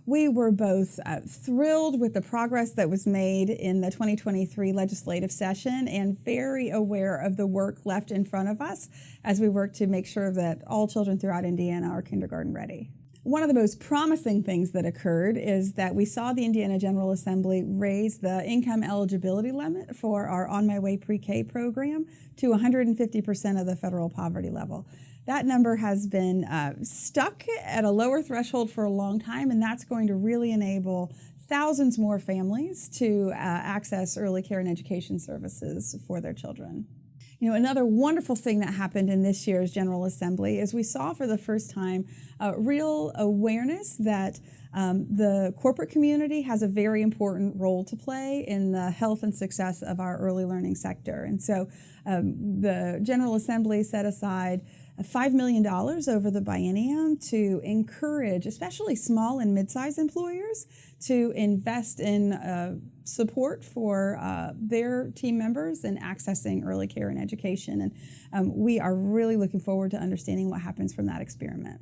We were both thrilled with the progress that was made in the 2023 legislative session and very aware of the work left in front of us as we work to make sure that all children throughout Indiana are kindergarten ready. One of the most promising things that occurred is that we saw the Indiana General Assembly raise the income eligibility limit for our On My Way Pre-K program to 150% of the federal poverty level. That number has been stuck at a lower threshold for a long time, and that's going to really enable thousands more families to access early care and education services for their children. You know, another wonderful thing that happened in this year's General Assembly is we saw for the first time real awareness that the corporate community has a very important role to play in the health and success of our early learning sector. And so the General Assembly set aside $5 million over the biennium to encourage especially small and mid-sized employers to invest in support for their team members in accessing early care and education. And we are really looking forward to understanding what happens from that experiment.